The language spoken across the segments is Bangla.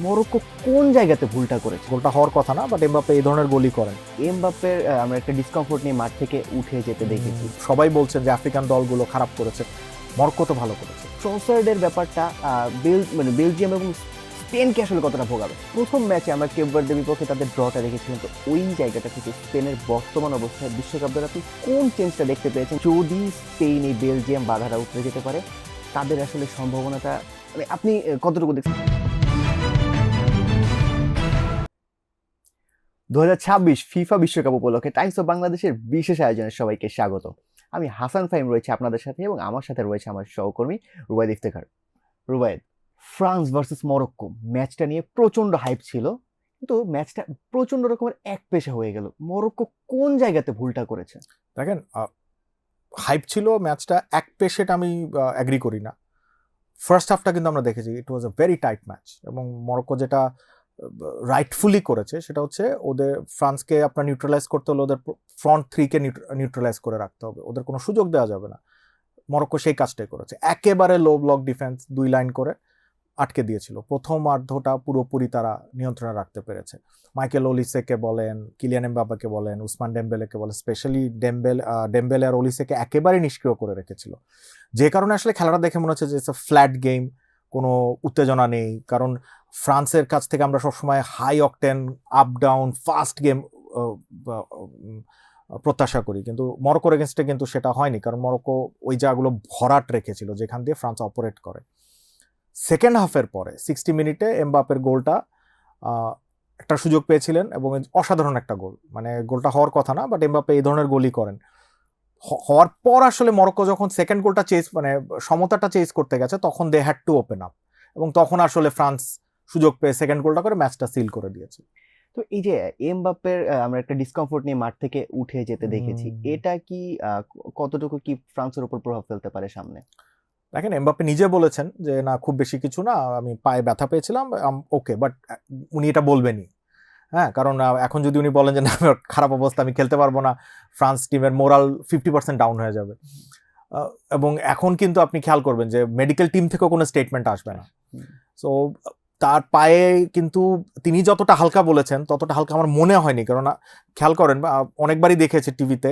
মরক্কো কোন জায়গাতে ভুলটা করেছে? গোলটা হওয়ার কথা না, বাট এমবাপ্পে এই ধরনের গোলই করেন। এমবাপ্পের আমরা একটা ডিসকমফোর্ট নিয়ে মাঠ থেকে উঠে যেতে দেখেছি। সবাই বলছেন যে আফ্রিকান দলগুলো খারাপ করেছে, মরক্কো তো ভালো করেছে। ট্রসার্ডের ব্যাপারটা বেলজিয়াম এবং স্পেনকে আসলে কতটা ভোগাবে? প্রথম ম্যাচে আমরা কেপ ভার্দের বিপক্ষে তাদের ড্রটা দেখেছিলাম, তো ওই জায়গাটা থেকে স্পেনের বর্তমান অবস্থায় বিশ্বকাপ দলে আপনি কোন চেঞ্জটা দেখতে পেয়েছেন? যদি স্পেন এই বেলজিয়াম বাধাটা উতরে যেতে পারে, তাদের আসলে সম্ভাবনাটা মানে আপনি কতটুকু দেখছেন? 2026 ফিফা বিশ্বকাপ উপলক্ষে টাইমস অফ বাংলাদেশের বিশেষ আয়োজনে সবাইকে স্বাগত। আমি হাসান ফাহিম রয়েছে আপনাদের সাথে এবং আমার সাথে রয়েছে আমার সহকর্মী রুবায়েদ ইফতেখার। রুবায়েদ, ফ্রান্স ভার্সেস মরক্কো ম্যাচটা নিয়ে প্রচন্ড হাইপ ছিল, কিন্তু ম্যাচটা প্রচন্ড রকমের একপেশে হয়ে গেল। মরক্কো কোন জায়গাতে ভুলটা করেছে? দেখেন, হাইপ ছিল ম্যাচটা, এক পেশেট আমি অ্যাগ্রি করি না। ফার্স্ট হাফটা কিন্তু আমরা দেখেছি ইট ওয়াজ আ ভেরি টাইট ম্যাচ, এবং মরক্কো যেটা রাইটফুলি করেছে সেটা হচ্ছে ওদের ফ্রান্সকে আপনার নিউট্রালাইজ করতে হলে ওদের ফ্রন্ট থ্রিকে নিউট্রালাইজ করে রাখতে হবে, ওদের কোনো সুযোগ দেওয়া যাবে না। মরক্কো সেই কাজটাই করেছে, একেবারে লো ব্লক ডিফেন্স, 2 লাইন করে আটকে দিয়েছিল। প্রথম অর্ধটা পুরোপুরি তারা নিয়ন্ত্রণে রাখতে পেরেছে। মাইকেল ওলিসেকে বলেন, কিলিয়ান এমবাপ্পেকে বলেন, উসমান ডেম্বেলেকে বলেন, স্পেশালি ডেম্বেলে আর ওলিসেকে একেবারে নিষ্ক্রিয় করে রেখেছিল, যে কারণে আসলে খেলাটা দেখে মনে হচ্ছে যে ইটস আ ফ্ল্যাট গেম, কোনো উত্তেজনা নেই। কারণ ফ্রান্সের কাছ থেকে আমরা সবসময় high octane, up down, fast game প্রত্যাশা করি, কিন্তু মরক্কোর এগেনস্টে কিন্তু সেটা হয়নি, কারণ মরক্কো ওই জায়গাগুলো ভরাট রেখেছিল যেখান দিয়ে ফ্রান্স অপারেট করে। সেকেন্ড হাফের পরে 60 মিনিটে এমবাপ্পের গোলটা একটা সুযোগ পেয়েছিলেন, এবং অসাধারণ একটা গোল, মানে গোলটা হওয়ার কথা না, বাট এমবাপ্পে এই ধরনের গোলই করেন। হওয়ার পর আসলে মরক্কো যখন সেকেন্ড গোলটা সমতাটা চেজ করতে গেছে, তখন they had to open up, এবং তখন আসলে ফ্রান্স সুযোগ পেয়ে সেকেন্ড গোলটা করে ম্যাচটা সিল করে দিয়েছে। তো এই যে এমবাপ্পের আমরা একটা ডিসকমফোর্ট নিয়ে মাঠ থেকে উঠে যেতে দেখেছি, এটা কি কতটুকু কি ফ্রান্সের উপর প্রভাব ফেলতে পারে সামনে? দেখেন, এমবাপ্পে নিজে বলেছেন যে না, খুব বেশি কিছু না, আমি পায়ে ব্যথা পেয়েছিলাম, ওকে, বাট উনি এটা বলবেনই। হ্যাঁ, কারণ এখন যদি উনি বলেন যে না, খারাপ অবস্থা, আমি খেলতে পারবো না, ফ্রান্স টিমের মোরাল 50% ডাউন হয়ে যাবে। এবং এখন কিন্তু আপনি খেয়াল করবেন যে মেডিকেল টিম থেকেও কোনো স্টেটমেন্ট আসবে না। সো তার পায়ে কিন্তু তিনি যতটা হালকা বলেছেন ততটা হালকা আমার মনে হয়নি, কারণ খেয়াল করেন, অনেকবারই দেখেছে টিভিতে,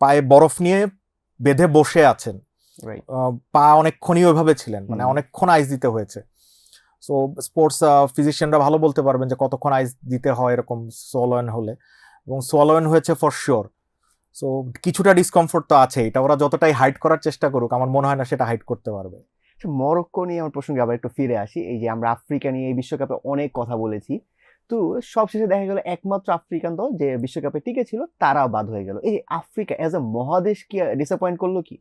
পায়ে বরফ নিয়ে বেঁধে বসে আছেন, পা অনেকক্ষণই ওইভাবে ছিলেন, মানে অনেকক্ষণ আইস দিতে হয়েছে। সো স্পোর্টস ফিজিশিয়ানরা ভালো বলতে পারবেন যে কতক্ষণ আইস দিতে হয় এরকম সোয়ালোয়েন হলে, এবং সোয়ালোয়েন হয়েছে ফর শিওর। সো কিছুটা ডিসকমফোর্ট তো আছে, এটা ওরা যতটাই হাইড করার চেষ্টা করুক, আমার মনে হয় না সেটা হাইড করতে পারবে। মরক্কো নিয়ে আমার প্রসঙ্গে আবার একটু ফিরে আসি। এই যে আমরা আফ্রিকা নিয়ে এই বিশ্বকাপে অনেক কথা বলেছি, তো সবশেষে দেখা গেল একমাত্র আফ্রিকান দল যে বিশ্বকাপে টিকে ছিল তারাও বাদ হয়ে গেল। এই যে আফ্রিকা অ্যাজ এ মহাদেশ কি ডিসঅ্যাপয়েন্ট করলো কি?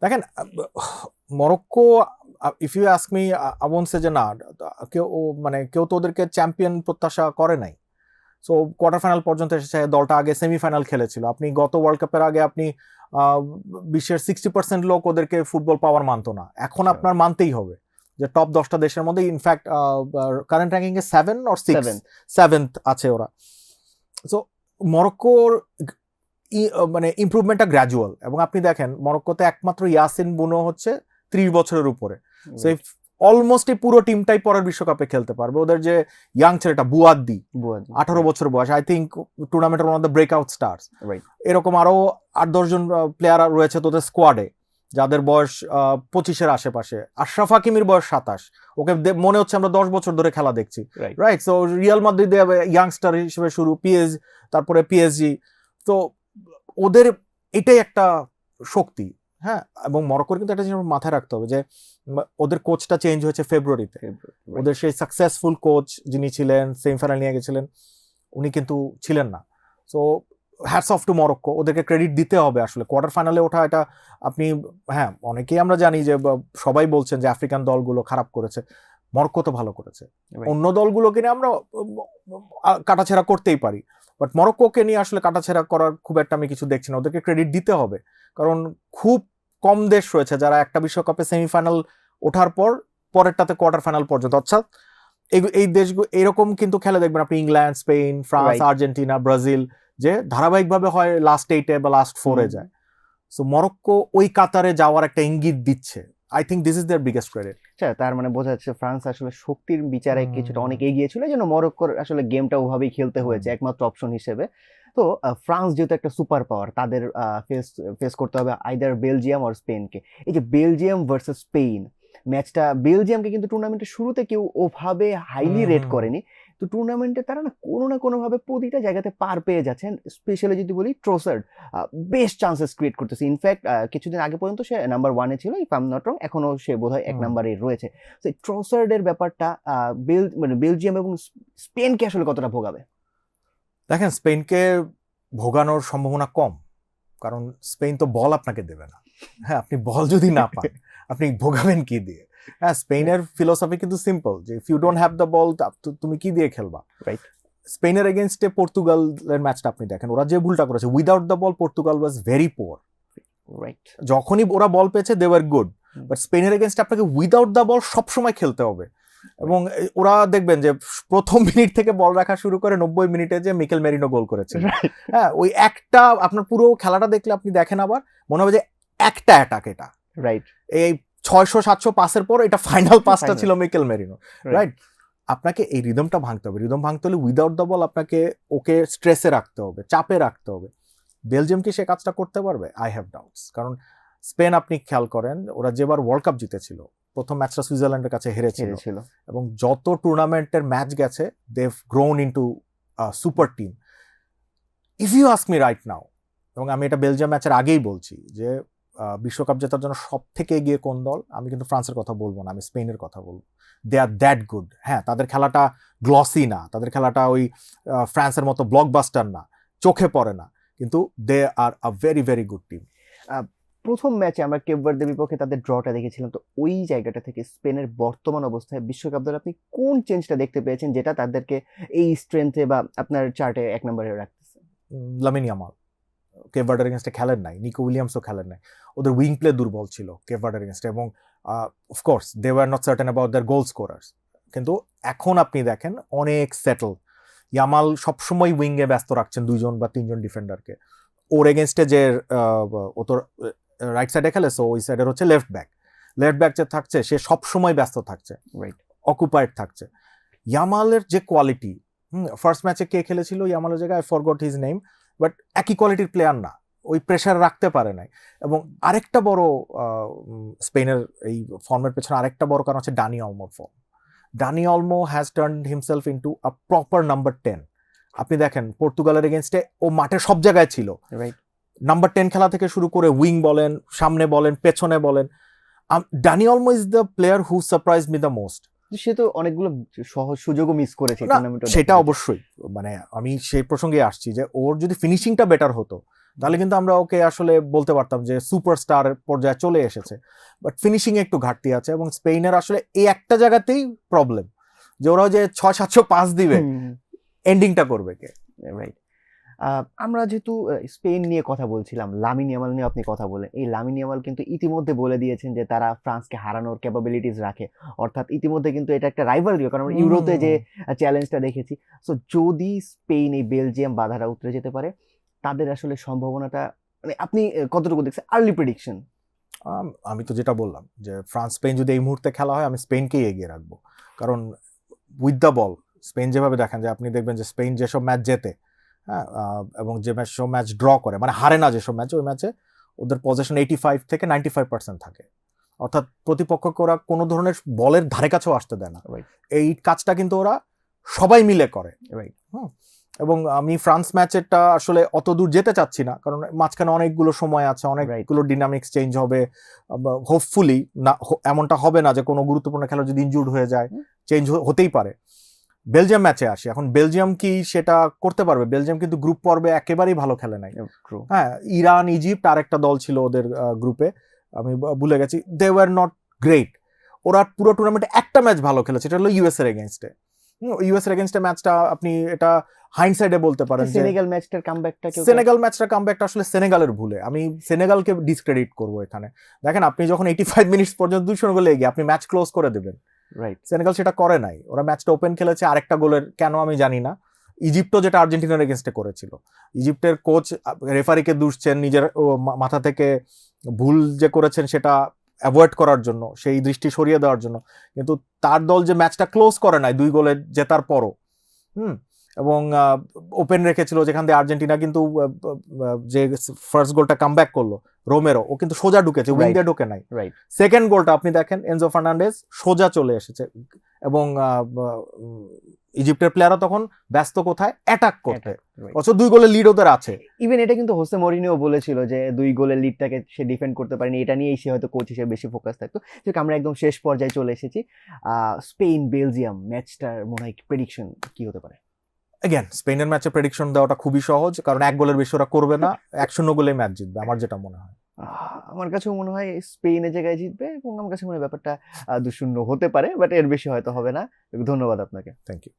দেখেন, Morocco, if you ask me, I say যে না, কেউ তো ওদেরকে চ্যাম্পিয়ন প্রত্যাশা করে নাই। সো কোয়ার্টার ফাইনাল পর্যন্ত এসেছে, দলটা আগে সেমিফাইনাল খেলেছিল। আপনি গত ওয়ার্ল্ড কাপের আগে আপনি বিশ্বের 60% লোক ওদেরকে ফুটবল পাওয়ার মানতো না, এখন আপনার মানতেই হবে যে টপ 10টা দেশের মধ্যে, in fact current ranking A 7 or 6 7th আছে ওরা। সো মরক্কোর মানে ইমপ্রুভমেন্টটা গ্র্যাজুয়াল, এবং আপনি দেখেন মরক্কোতে একমাত্র ইয়াসিন বুনো হচ্ছে 30 বছরের উপরে, সো অলমোস্ট এই পুরো টিমটাই পরের বিশ্বকাপে খেলতে পারবে। ওদের যে ইয়াং ছেলেটা বুয়াদ্দি, 18 বছর বয়স, আই থিঙ্ক টুর্নামেন্টের one of the breakout stars. এরকম আরো 8-10 জন প্লেয়ার রয়েছে তোদের স্কোয়াডে, যাদের বয়স 25-এর আশেপাশে। আশরাফ হাকিমির বয়স 27, ওকে মনে হচ্ছে আমরা 10 বছর ধরে খেলা দেখছি, রাইট? সো রিয়াল মাদ্রিদে ইয়াংস্টার হিসেবে শুরু, তারপরে পিএসজি, তো ওদের এটাই একটা শক্তি। হ্যাঁ, এবং মরক্কোর কিন্তু একটা জিনিস মাথায় রাখতে হবে যে ওদের কোচটা চেঞ্জ হয়েছে ফেব্রুয়ারিতে। ওদের সেই সাকসেসফুল কোচ যিনি ছিলেন, সেমিফাইনাল নিয়ে গেছিলেন, উনি কিন্তু ছিলেন না। So hats off too Morocco, ওদেরকে ক্রেডিট দিতে হবে। আসলে কোয়ার্টার ফাইনালে ওঠা, এটা আপনি, হ্যাঁ, অনেকেই আমরা জানি যে সবাই বলছেন যে আফ্রিকান দলগুলো খারাপ করেছে, মরক্কো তো ভালো করেছে। অন্য দলগুলোকে নিয়ে আমরা কাটাছেড়া করতেই পারি, বাট মরক্কোকে নিয়ে আসলে কাটাছেড়া করার খুব একটা আমি কিছু দেখছি না। ওদেরকে ক্রেডিট দিতে হবে, কারণ খুব কম দেশ রয়েছে যারা একটা বিশ্বকাপে সেমিফাইনাল ওঠার পর পরেরটাতে কোয়ার্টার ফাইনাল পর্যন্ত, অর্থাৎ এই দেশগুলো এরকম কিন্তু খেলা দেখবেন আপনি, England, Spain, France, Argentina, Brazil, যে ধারাবাহিকভাবে হয় লাস্ট 8-এ বা লাস্ট 4-এ যায়। সো মরক্কো ওই কাতারে যাওয়ার একটা ইঙ্গিত দিচ্ছে। I think this is their biggest credit. আচ্ছা, তার মানে বোঝা যাচ্ছে ফ্রান্স আসলে শক্তির বিচারে কিছুটা অনেক এগিয়ে ছিল, এই জন্য মরক্কোর আসলে গেমটা ওভাবেই খেলতে হয়েছে একমাত্র অপশন হিসেবে। তো ফ্রান্স যেহেতু একটা সুপার পাওয়ার, তাদের ফেস ফেস করতে হবে আইদার বেলজিয়াম আর স্পেনকে। এই যে বেলজিয়াম ভার্সেস স্পেন ম্যাচটা, বেলজিয়ামকে কিন্তু টুর্নামেন্টের শুরুতে কেউ ওভাবে হাইলি রেট করেনি, তো টুর্নামেন্টে তারা না কোনোভাবে প্রতিটা জায়গাতে পার পেয়ে যাচ্ছেন। স্পেশালি যদি বলি ট্রোসার্ড বেস্ট চান্সেস ক্রিয়েট করতেছে। ইনফ্যাক্ট কিছুদিন আগে পর্যন্ত সে নাম্বার 1-এ ছিল, if I am not wrong, এখনো সে বোধহয় 1 নম্বরে রয়েছে। তো ট্রোসার্ডের ব্যাপারটা বেলজিয়াম এবং স্পেনকে আসলে কতটা ভোগাবে? দেখেন, স্পেনকে ভোগানোর সম্ভাবনা কম, কারণ স্পেন তো বল আপনাকে দেবে না। হ্যাঁ, আপনি বল যদি না পান আপনি ভোগাবেন কি দিয়ে? হ্যাঁ, স্পেনের ফিলোসফি কিন্তু সিম্পল, যে if you don't have the ball তুমি কি দিয়ে খেলবা। রাইট। স্পেনের এগেনস্টে পর্তুগালের ম্যাচটা আপনি দেখেন, ওরা যে ভুলটা করেছে, without the ball Portugal was very poor. Right. যখনই ওরা বল পেয়েছে দে ওয়ার গুড, বাট স্পেনের এগেনস্টে আপনাকে উইদাউট দ্য বল সবসময় খেলতে হবে। এবং ওরা দেখবেন যে প্রথম মিনিট থেকে বল রাখা শুরু করে 90 মিনিটে যে মিকেল মেরিনো গোল করেছে। হ্যাঁ, ওই একটা আপনার পুরো খেলাটা দেখলে আপনি দেখেন আবার মনে হবে যে একটা অ্যাটাক এটা। রাইট। এই 600-700 পাসের পর এটা ফাইনাল পাসটা ছিল মিকেল মেরিনো। রাইট। আপনাকে এই রিদমটা ভাঙতে হবে। রিদম ভাঙতে হলে উইদাউট দ্য বল আপনাকে ওকে স্ট্রেসে রাখতে হবে, চাপে রাখতে হবে। বেলজিয়াম কি সে কাজটা করতে পারবে? I have doubts. কারণ স্পেন আপনি খেয়াল করেন, ওরা যেবার ওয়ার্ল্ড কাপ জিতেছিল প্রথম ম্যাচটা সুইজারল্যান্ডের কাছে হেরেছিল, এবং যত টুর্নামেন্টের ম্যাচ গেছে they have grown into super team. If you ask me right now, এবং আমি এটা বেলজিয়াম ম্যাচের আগেই বলছি যে বিশ্বকাপ জেতার জন্য সব থেকে এগিয়ে কোন দল, আমি কিন্তু ফ্রান্সের কথা বলবো না, আমি স্পেনের কথা বলবো। দে আর দ্যাট গুড। হ্যাঁ, তাদের খেলাটা গ্লসি না, তাদের খেলাটা ওই ফ্রান্সের মতো ব্লকবাস্টার না, চোখে পড়ে না, কিন্তু they are a very very good team. প্রথম ম্যাচে আমরা কেপ ভার্দের বিপক্ষে তাদের ড্রটা দেখেছিলাম, তো ওই জায়গাটা থেকে স্পেনের বর্তমান অবস্থায় বিশ্বকাপ দলে আপনি কোন চেঞ্জটা দেখতে পেয়েছেন যেটা তাদেরকে এই স্ট্রেংথে বা আপনার চার্টে 1 নম্বরে রাখতেছে? লামিন ইয়ামাল কেপ ভার্ডের এগেনস্টে খেলেন নাই, নিকো উইলিয়ামসও খেলেন নাই, ওদের উইং প্লে দুর্বল ছিল কেপ ভার্ডের এগেনস্টে, এবং of course they were not certain about their goal scorers. কিন্তু এখন আপনি দেখেন অনেক সেটল। ইয়ামাল সবসময় উইংয়ে ব্যস্ত রাখছেন 2জন বা 3জন ডিফেন্ডারকে। ওর এগেনস্টে যে ও তো রাইট সাইডে খেলে, সো ওই সাইডের হচ্ছে লেফট ব্যাক যে থাকছে সে সবসময় ব্যস্ত থাকছে, অকুপাইড থাকছে। ইয়ামালের যে কোয়ালিটি, ফার্স্ট ম্যাচে কে খেলেছিল ইয়ামালের জায়গায়, I forgot his name, but একই কোয়ালিটির প্লেয়ার না, ওই প্রেশার রাখতে পারে নাই। এবং আরেকটা বড় স্পেনের এই ফর্মের পেছনে আরেকটা বড় কারণ হচ্ছে ডানি অলমোর ফর্ম। Dani Olmo has turned himself into a proper number 10। আপনি দেখেন পর্তুগালের এগেনস্টে ও মাঠের সব জায়গায় ছিল, নাম্বার 10 খেলা থেকে শুরু করে উইং বলেন, সামনে বলেন, পেছনে বলেন। Dani Olmo is the player who surprised me the most. সে তো অনেকগুলো সহজ সুযোগও মিস করেছে টুর্নামেন্টে। সেটা অবশ্যই, মানে আমি সেই প্রসঙ্গে আসছি যে ওর যদি ফিনিশিংটা বেটার হতো তাহলে কিন্তু আমরা ওকে আসলে বলতে পারতাম যে সুপারস্টার পর্যায়ে চলে এসেছে, বাট ফিনিশিং এ একটু ঘাটতি আছে। এবং স্পেনের আসলে এই একটা জায়গাতেই প্রবলেম, যে ওরাও যে 600-700 পাস দিবে, এন্ডিংটা করবে কে? রাইট। আমরা যেহেতু স্পেন নিয়ে কথা বলছিলাম, লামিন ইয়ামাল নিয়ে আপনি কথা বলেন। এই লামিন ইয়ামাল কিন্তু ইতিমধ্যে বলে দিয়েছেন যে তারা ফ্রান্সকে হারানোর ক্যাপাবিলিটিস রাখে, অর্থাৎ ইতিমধ্যে কিন্তু এটা একটা রাইভালরি, কারণ ইউরোতে যে চ্যালেঞ্জটা দেখেছি। সো যদি স্পেন এই বেলজিয়াম বাধাটা উতরে যেতে পারে, তাদের আসলে সম্ভাবনাটা মানে আপনি কতটুকু দেখছেন? Early prediction. আমি তো যেটা বললাম যে ফ্রান্স স্পেন যদি এই মুহূর্তে খেলা হয়, আমি স্পেনকেই এগিয়ে রাখবো। কারণ উইথ দ্য বল স্পেন যেভাবে দেখেন, যে আপনি দেখবেন যে স্পেন যেসব ম্যাচ জেতে, হ্যাঁ, এবং যে সব ম্যাচ ড্র করে, মানে হারে না যেসব ম্যাচে, ওই ম্যাচে ওদের পজিশন 85 থেকে 95% থাকে। অর্থাৎ প্রতিপক্ষকে ওরা কোনো ধরনের বলের ধারে কাছেও আসতে দেয় না। এই কাজটা কিন্তু ওরা সবাই মিলে করে। এবং আমি ফ্রান্স ম্যাচেরটা আসলে অত দূর যেতে চাচ্ছি না, কারণ মাঝখানে অনেকগুলো সময় আছে, অনেকগুলো ডিনামিক্স চেঞ্জ হবে। হোপফুলি না, এমনটা হবে না যে কোনো গুরুত্বপূর্ণ খেলা যদি ইনজুর্ড হয়ে যায়, চেঞ্জ হতেই পারে। বেলজিয়াম ম্যাচে আসি, এখন বেলজিয়াম কি সেটা করতে পারবে? বেলজিয়াম কিন্তু গ্রুপ পর্বে একেবারেই ভালো খেলে নাই। হ্যাঁ, ইরান, ইজিপ্ট আর একটা দল ছিল ওদের গ্রুপে, আমি ভুলে গেছি। They were not great. ওরা পুরো টুর্নামেন্টে একটা ম্যাচ ভালো খেলেছে, এটা হলো ইউএস এর এগেনস্টে। ইউএস এর এগেনস্টে ম্যাচটা আপনি এটা হাইন্ডসাইডে বলতে পারেন। সেনেগাল ম্যাচটার কামব্যাকটা আসলে সেনেগালের ভুলে, আমি সেনেগালকে ডিসক্রেডিট করবো এখানে। দেখেন, আপনি যখন 85 মিনিটস পর্যন্ত 200 গোলে এগিয়ে আপনি ম্যাচ ক্লোজ করে দেবেন, সেনেগাল সেটা করে নাই। ওরা ম্যাচটা ওপেন খেলেছে, আরেকটা গোলের কেন আমি জানি না। ইজিপ্টও যেটা আর্জেন্টিনার এগেনস্টে করেছিল, ইজিপ্টের কোচ রেফারিকে দুষছেন, নিজের মাথা থেকে ভুল যে করেছেন সেটা অ্যাভয়েড করার জন্য, সেই দৃষ্টি সরিয়ে দেওয়ার জন্য, কিন্তু তার দল যে ম্যাচটা ক্লোজ করে নাই 2 গোলে জেতার পরও, এবং ওপেন রেখেছিল, যেখান থেকে আর্জেন্টিনা কিন্তু যে ফার্স্ট গোলটা কামব্যাক করলো রোমেরো, ও কিন্তু সোজা ঢুকেছে, উইং দিয়ে ঢুকে নাই। রাইট, সেকেন্ড গোলটা আপনি দেখেন, এনজো ফার্নান্ডেজ সোজা চলে এসেছে, এবং ইজিপ্টের প্লেয়াররা তখন ব্যস্ত কোথায়, অ্যাটাক করতে, অথচ 2 গোলের লিড ওদের আছে। ইভেন এটা কিন্তু হোসে মরিনিও বলেছিল যে 2 গোলের লিডটাকে সে ডিফেন্ড করতে পারেনি, এটা নিয়েই সে হয়তো কোচ হিসেবে বেশি ফোকাস থাকতো। ঠিক, আমরা একদম শেষ পর্যায়ে চলে এসেছি। স্পেন বেলজিয়াম ম্যাচটার মনে হয় প্রেডিকশন কি হতে পারে? এগেন স্পেনের ম্যাচে প্রেডিকশন দেওয়াটা খুবই সহজ, কারণ 1 গোলের বেশি ওরা করবে না, 1-0 গোলে ম্যাচ জিতবে, আমার যেটা মনে হয়। আমার কাছেও মনে হয় স্পেনের জায়গায় জিতবে, এবং আমার কাছে মনে হয় ব্যাপারটা 2-0 হতে পারে, বাট এর বেশি হয়তো হবে না। ধন্যবাদ আপনাকে। Thank you.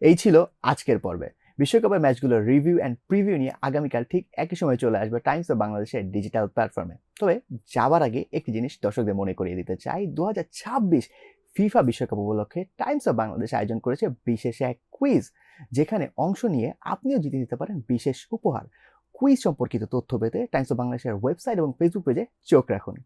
এই ছিল আজকের পর্বে। বিশ্বকাপের ম্যাচগুলোর রিভিউ অ্যান্ড প্রিভিউ নিয়ে আগামীকাল ঠিক একই সময় চলে আসবে টাইমস অফ বাংলাদেশের ডিজিটাল প্ল্যাটফর্মে। তবে যাবার আগে একটি জিনিস দর্শকদের মনে করিয়ে দিতে চাই, 2026 ফিফা বিশ্বকাপ উপলক্ষে টাইমস অফ বাংলাদেশ আয়োজন করেছে বিশেষ এক কুইজ, যেখানে অংশ নিয়ে আপনিও জিতে নিতে পারেন বিশেষ উপহার। কুইজ সম্পর্কিত তথ্য পেতে টাইমস অফ বাংলাদেশের ওয়েবসাইট এবং ফেসবুক পেজে চোখ রাখুন।